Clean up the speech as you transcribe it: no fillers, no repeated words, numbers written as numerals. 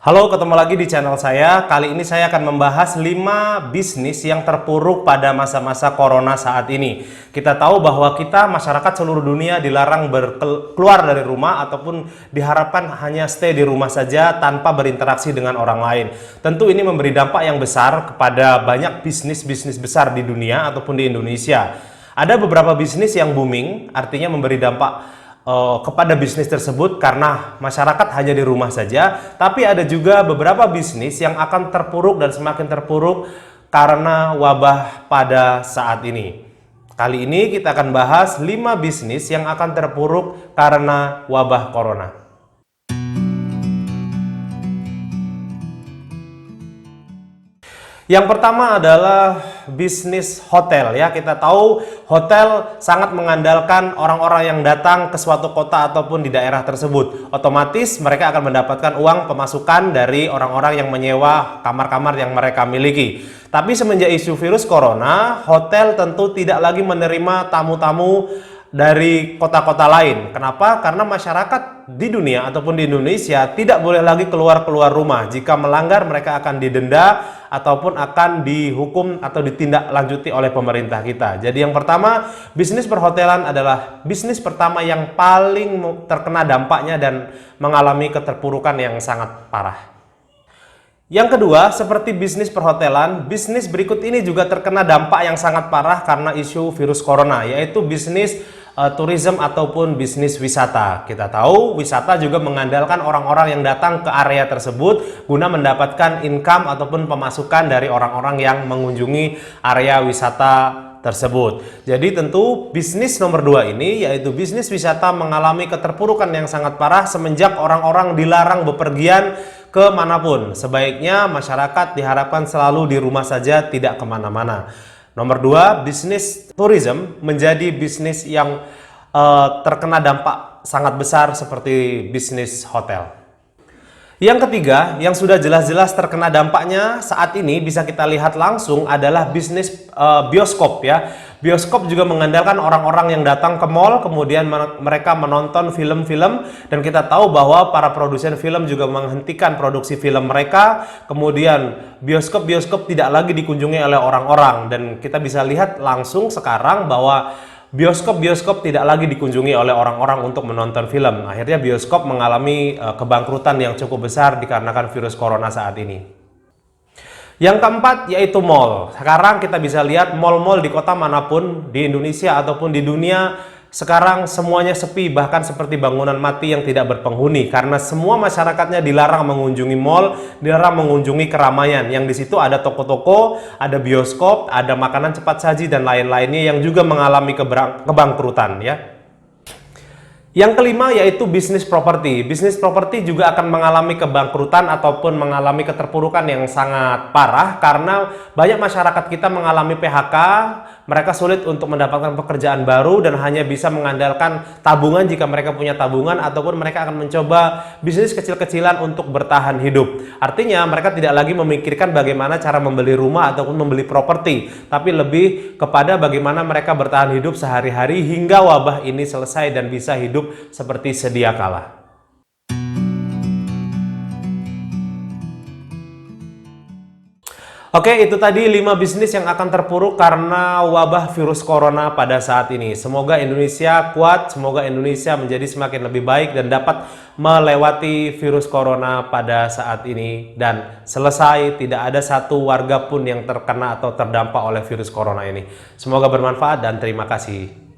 Halo, ketemu lagi di channel saya. Kali ini saya akan membahas 5 bisnis yang terpuruk pada masa-masa corona saat ini. Kita tahu bahwa kita masyarakat seluruh dunia dilarang keluar dari rumah ataupun diharapkan hanya stay di rumah saja tanpa berinteraksi dengan orang lain. Tentu ini memberi dampak yang besar kepada banyak bisnis-bisnis besar di dunia ataupun di Indonesia. Ada beberapa bisnis yang booming, artinya memberi dampak kepada bisnis tersebut karena masyarakat hanya di rumah saja, tapi ada juga beberapa bisnis yang akan terpuruk dan semakin terpuruk karena wabah pada saat ini. Kali ini kita akan bahas 5 bisnis yang akan terpuruk karena wabah corona. Yang pertama adalah bisnis hotel ya. Kita tahu hotel sangat mengandalkan orang-orang yang datang ke suatu kota ataupun di daerah tersebut. Otomatis mereka akan mendapatkan uang pemasukan dari orang-orang yang menyewa kamar-kamar yang mereka miliki. Tapi semenjak isu virus corona, hotel tentu tidak lagi menerima tamu-tamu dari kota-kota lain. Kenapa? Karena masyarakat di dunia ataupun di Indonesia tidak boleh lagi keluar rumah. Jika melanggar, mereka akan didenda ataupun akan dihukum atau ditindaklanjuti oleh pemerintah kita. Jadi yang pertama, bisnis perhotelan adalah bisnis pertama yang paling terkena dampaknya dan mengalami keterpurukan yang sangat parah. Yang kedua, seperti bisnis perhotelan, bisnis berikut ini juga terkena dampak yang sangat parah karena isu virus corona, yaitu bisnis tourism ataupun bisnis wisata. Kita tahu wisata juga mengandalkan orang-orang yang datang ke area tersebut guna mendapatkan income ataupun pemasukan dari orang-orang yang mengunjungi area wisata tersebut. Jadi tentu bisnis nomor 2 ini, yaitu bisnis wisata, mengalami keterpurukan yang sangat parah semenjak orang-orang dilarang bepergian kemanapun. Sebaiknya masyarakat diharapkan selalu di rumah saja, tidak kemana-mana. Nomor 2, bisnis tourism menjadi bisnis yang terkena dampak sangat besar seperti bisnis hotel. Yang ketiga, yang sudah jelas-jelas terkena dampaknya saat ini bisa kita lihat langsung adalah bisnis bioskop ya. Bioskop juga mengandalkan orang-orang yang datang ke mall, kemudian mereka menonton film-film, dan kita tahu bahwa para produsen film juga menghentikan produksi film mereka. Kemudian bioskop-bioskop tidak lagi dikunjungi oleh orang-orang, dan kita bisa lihat langsung sekarang bahwa bioskop-bioskop tidak lagi dikunjungi oleh orang-orang untuk menonton film. Akhirnya bioskop mengalami kebangkrutan yang cukup besar dikarenakan virus corona saat ini. Yang keempat yaitu mall. Sekarang kita bisa lihat mall-mall di kota manapun di Indonesia ataupun di dunia sekarang semuanya sepi, bahkan seperti bangunan mati yang tidak berpenghuni karena semua masyarakatnya dilarang mengunjungi mall, dilarang mengunjungi keramaian yang di situ ada toko-toko, ada bioskop, ada makanan cepat saji dan lain-lainnya yang juga mengalami kebangkrutan ya. Yang kelima yaitu bisnis properti. Bisnis properti juga akan mengalami kebangkrutan ataupun mengalami keterpurukan yang sangat parah karena banyak masyarakat kita mengalami PHK, mereka sulit untuk mendapatkan pekerjaan baru dan hanya bisa mengandalkan tabungan jika mereka punya tabungan, ataupun mereka akan mencoba bisnis kecil-kecilan untuk bertahan hidup. Artinya mereka tidak lagi memikirkan bagaimana cara membeli rumah ataupun membeli properti, tapi lebih kepada bagaimana mereka bertahan hidup sehari-hari hingga wabah ini selesai dan bisa hidup seperti sedia kala. Oke, itu tadi 5 bisnis yang akan terpuruk karena wabah virus corona pada saat ini. Semoga Indonesia kuat, semoga Indonesia menjadi semakin lebih baik dan dapat melewati virus corona pada saat ini dan selesai, tidak ada satu warga pun yang terkena atau terdampak oleh virus corona ini. Semoga bermanfaat dan terima kasih.